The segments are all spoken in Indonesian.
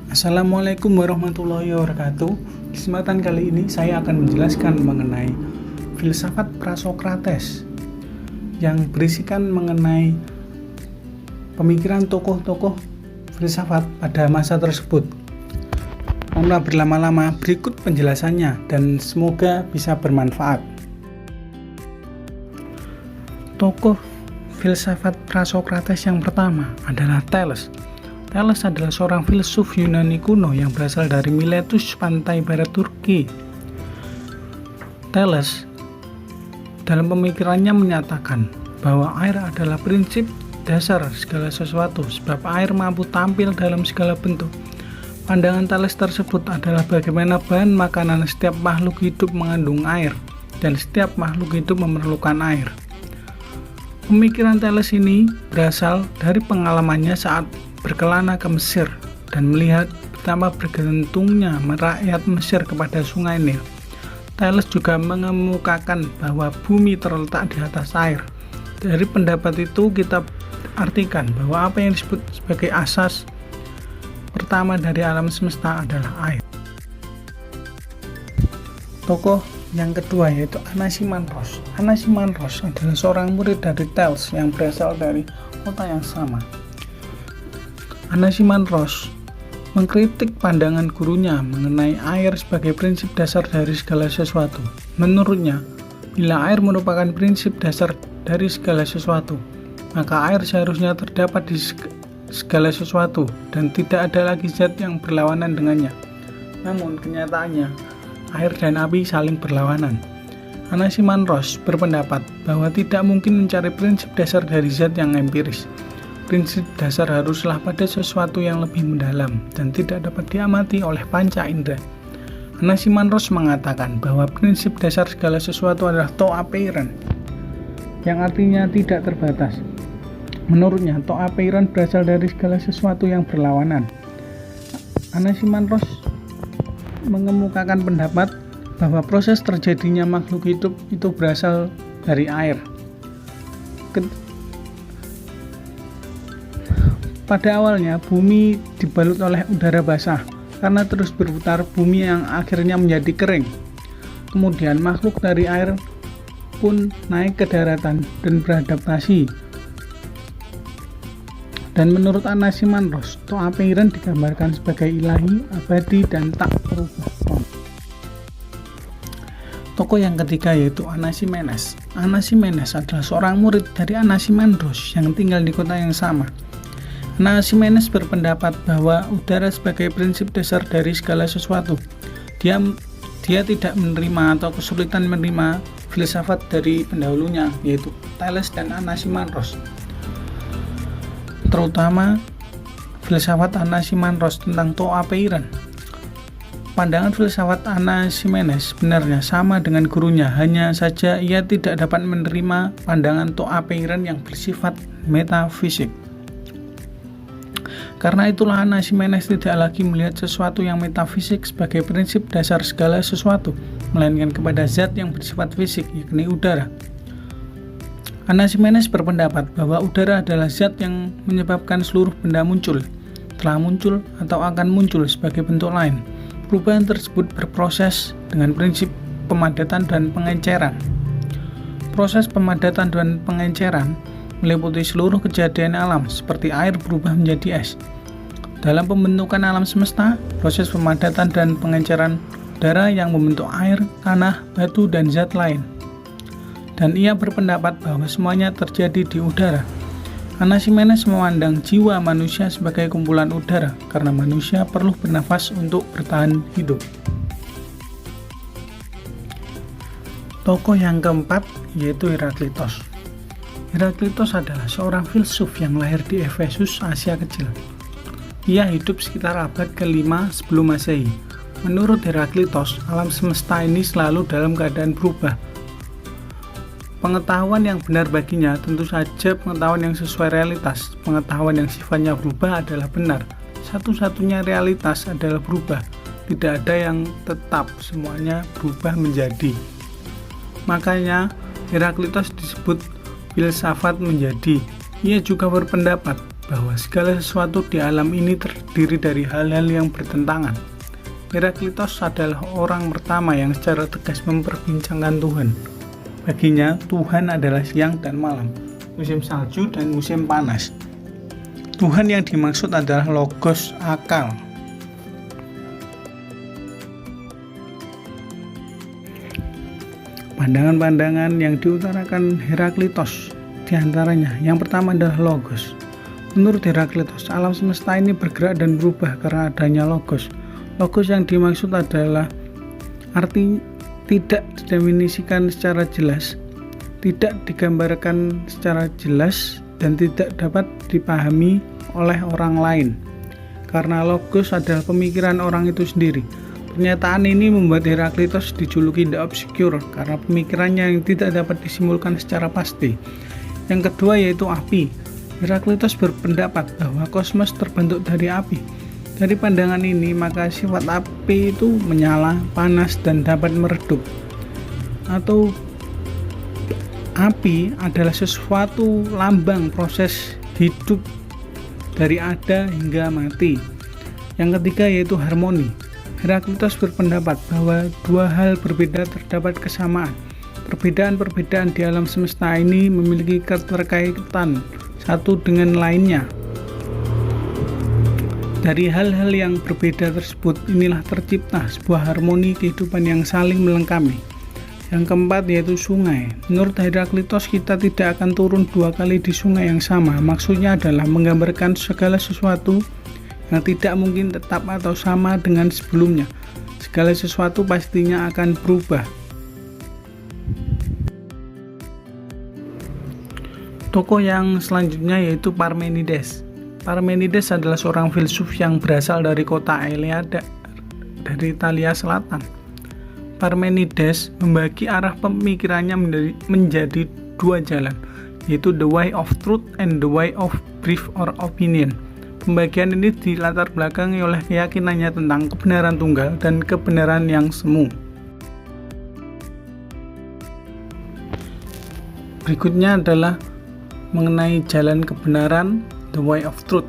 Assalamualaikum warahmatullahi wabarakatuh. Di kesempatan kali ini saya akan menjelaskan mengenai filsafat Prasokrates yang berisikan mengenai pemikiran tokoh-tokoh filsafat pada masa tersebut. Tanpa berlama-lama, berikut penjelasannya dan semoga bisa bermanfaat. Tokoh filsafat Prasokrates yang pertama adalah Thales. Thales adalah seorang filsuf Yunani kuno yang berasal dari Miletus, pantai barat Turki. Thales dalam pemikirannya menyatakan bahwa air adalah prinsip dasar segala sesuatu, sebab air mampu tampil dalam segala bentuk. Pandangan Thales tersebut adalah bagaimana bahan makanan setiap makhluk hidup mengandung air, dan setiap makhluk hidup memerlukan air. Pemikiran Thales ini berasal dari pengalamannya saat berkelana ke Mesir dan melihat betapa bergantungnya rakyat Mesir kepada sungai Nil. Thales juga mengemukakan bahwa bumi terletak di atas air. Dari pendapat itu kita artikan bahwa apa yang disebut sebagai asas pertama dari alam semesta adalah air. Tokoh yang kedua yaitu Anaximandros. Anaximandros adalah seorang murid dari Thales yang berasal dari kota yang sama. Anaximandros mengkritik pandangan gurunya mengenai air sebagai prinsip dasar dari segala sesuatu. Menurutnya, bila air merupakan prinsip dasar dari segala sesuatu, maka air seharusnya terdapat di segala sesuatu dan tidak ada lagi zat yang berlawanan dengannya. Namun kenyataannya, air dan api saling berlawanan. Anaximandros berpendapat bahwa tidak mungkin mencari prinsip dasar dari zat yang empiris. Prinsip dasar haruslah pada sesuatu yang lebih mendalam dan tidak dapat diamati oleh panca indera. Anaximandros mengatakan bahwa prinsip dasar segala sesuatu adalah to apeiron, yang artinya tidak terbatas. Menurutnya, to apeiron berasal dari segala sesuatu yang berlawanan. Anaximandros mengemukakan pendapat bahwa proses terjadinya makhluk hidup itu berasal dari air. Pada awalnya, bumi dibalut oleh udara basah. Karena terus berputar, bumi yang akhirnya menjadi kering. Kemudian makhluk dari air pun naik ke daratan dan beradaptasi. Dan menurut Anaximandros, to apeiron digambarkan sebagai ilahi, abadi, dan tak berubah. Tokoh yang ketiga yaitu Anaximenes. Anaximenes adalah seorang murid dari Anaximandros yang tinggal di kota yang sama. Anaximenes berpendapat bahwa udara sebagai prinsip dasar dari segala sesuatu. Dia tidak menerima atau kesulitan menerima filsafat dari pendahulunya, yaitu Thales dan Anaximandros. Terutama filsafat Anaximandros tentang to apeiron. Pandangan filsafat Anaximenes sebenarnya sama dengan gurunya, hanya saja ia tidak dapat menerima pandangan to apeiron yang bersifat metafisik. Karena itulah Anaximenes tidak lagi melihat sesuatu yang metafisik sebagai prinsip dasar segala sesuatu, melainkan kepada zat yang bersifat fisik, yakni udara. Anaximenes berpendapat bahwa udara adalah zat yang menyebabkan seluruh benda muncul, telah muncul, atau akan muncul sebagai bentuk lain. Perubahan tersebut berproses dengan prinsip pemadatan dan pengenceran. Proses pemadatan dan pengenceran meliputi seluruh kejadian alam, seperti air berubah menjadi es. Dalam pembentukan alam semesta, proses pemadatan dan pengenceran udara yang membentuk air, tanah, batu, dan zat lain. Dan ia berpendapat bahwa semuanya terjadi di udara. Anaximenes memandang jiwa manusia sebagai kumpulan udara, karena manusia perlu bernafas untuk bertahan hidup. Tokoh yang keempat yaitu Heraklitos. Heraklitos adalah seorang filsuf yang lahir di Efesus, Asia Kecil. Ia hidup sekitar abad ke-5 sebelum Masehi. Menurut Heraklitos, alam semesta ini selalu dalam keadaan berubah. Pengetahuan yang benar baginya tentu saja pengetahuan yang sesuai realitas. Pengetahuan yang sifatnya berubah adalah benar. Satu-satunya realitas adalah berubah. Tidak ada yang tetap, semuanya berubah menjadi. Makanya Heraklitos disebut filsafat menjadi. Ia juga berpendapat bahwa segala sesuatu di alam ini terdiri dari hal-hal yang bertentangan. Heraklitos adalah orang pertama yang secara tegas memperbincangkan Tuhan. Baginya, Tuhan adalah siang dan malam, musim salju dan musim panas. Tuhan yang dimaksud adalah logos akal. Pandangan-pandangan yang diutarakan Heraklitos diantaranya, yang pertama adalah logos. Menurut Heraklitos, alam semesta ini bergerak dan berubah karena adanya logos. Logos yang dimaksud adalah arti tidak didefinisikan secara jelas, tidak digambarkan secara jelas, dan tidak dapat dipahami oleh orang lain. Karena logos adalah pemikiran orang itu sendiri. Pernyataan ini membuat Heraklitos dijuluki The Obscure karena pemikirannya yang tidak dapat disimpulkan secara pasti. Yang kedua yaitu api. Heraklitos berpendapat bahwa kosmos terbentuk dari api. Dari pandangan ini, maka sifat api itu menyala, panas, dan dapat meredup. Atau api adalah sesuatu lambang proses hidup dari ada hingga mati. Yang ketiga yaitu harmoni. Heraklitos berpendapat bahwa dua hal berbeda terdapat kesamaan. Perbedaan-perbedaan di alam semesta ini memiliki keterkaitan satu dengan lainnya. Dari hal-hal yang berbeda tersebut, inilah tercipta sebuah harmoni kehidupan yang saling melengkapi. Yang keempat yaitu sungai. Menurut Heraklitos, kita tidak akan turun dua kali di sungai yang sama. Maksudnya adalah menggambarkan segala sesuatu yang tidak mungkin tetap atau sama dengan sebelumnya. Segala sesuatu pastinya akan berubah. Tokoh yang selanjutnya yaitu Parmenides. Parmenides adalah seorang filsuf yang berasal dari kota Aelia dari Italia Selatan. Parmenides membagi arah pemikirannya menjadi dua jalan, yaitu the way of truth and the way of brief or opinion. Pembagian ini dilatar belakangi oleh keyakinannya tentang kebenaran tunggal dan kebenaran yang semu. Berikutnya adalah mengenai jalan kebenaran, the way of truth.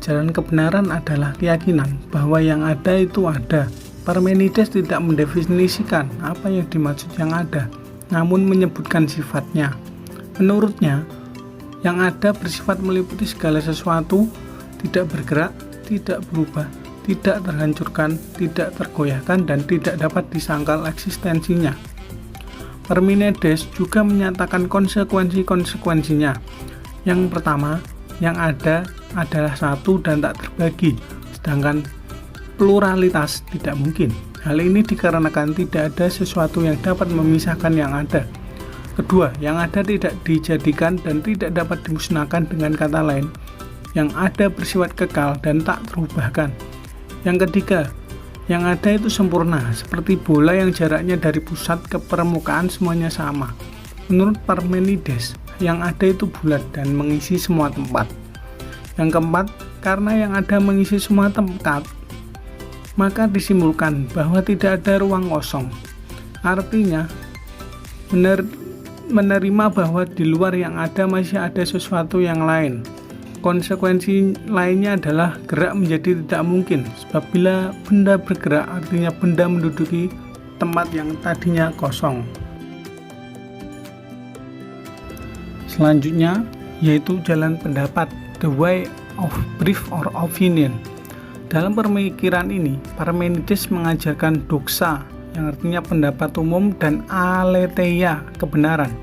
Jalan kebenaran adalah keyakinan bahwa yang ada itu ada. Parmenides tidak mendefinisikan apa yang dimaksud yang ada, namun menyebutkan sifatnya. Menurutnya, yang ada bersifat meliputi segala sesuatu, tidak bergerak, tidak berubah, tidak terhancurkan, tidak tergoyahkan, dan tidak dapat disangkal eksistensinya. Parmenides juga menyatakan konsekuensi-konsekuensinya. Yang pertama, yang ada adalah satu dan tak terbagi, sedangkan pluralitas tidak mungkin. Hal ini dikarenakan tidak ada sesuatu yang dapat memisahkan yang ada. Kedua, yang ada tidak dijadikan dan tidak dapat dimusnahkan. Dengan kata lain, yang ada bersifat kekal dan tak terubahkan. Yang ketiga, yang ada itu sempurna, seperti bola yang jaraknya dari pusat ke permukaan semuanya sama. Menurut Parmenides, yang ada itu bulat dan mengisi semua tempat. Yang keempat, karena yang ada mengisi semua tempat, maka disimpulkan bahwa tidak ada ruang kosong. Artinya, menerima bahwa di luar yang ada masih ada sesuatu yang lain. Konsekuensi lainnya adalah gerak menjadi tidak mungkin, sebab bila benda bergerak artinya benda menduduki tempat yang tadinya kosong. Selanjutnya yaitu jalan pendapat, the way of brief or opinion. Dalam pemikiran ini, Parmenides mengajarkan doxa yang artinya pendapat umum dan aletheia, kebenaran.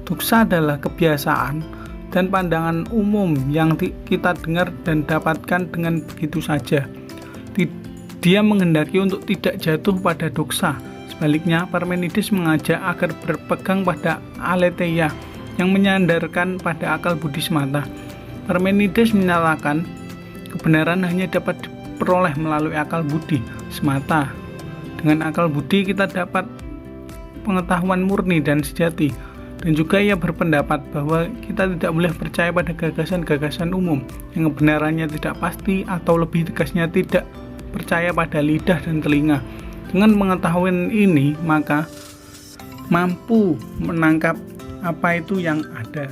Doxa adalah kebiasaan dan pandangan umum yang kita dengar dan dapatkan dengan begitu saja. Dia menghendaki untuk tidak jatuh pada doxa. Sebaliknya, Parmenides mengajak agar berpegang pada aletheia yang menyandarkan pada akal budi semata. Parmenides menyatakan kebenaran hanya dapat diperoleh melalui akal budi semata. Dengan akal budi kita dapat pengetahuan murni dan sejati. Dan juga ia berpendapat bahwa kita tidak boleh percaya pada gagasan-gagasan umum yang kebenarannya tidak pasti, atau lebih tegasnya tidak percaya pada lidah dan telinga. Dengan pengetahuan ini, maka mampu menangkap apa itu yang ada.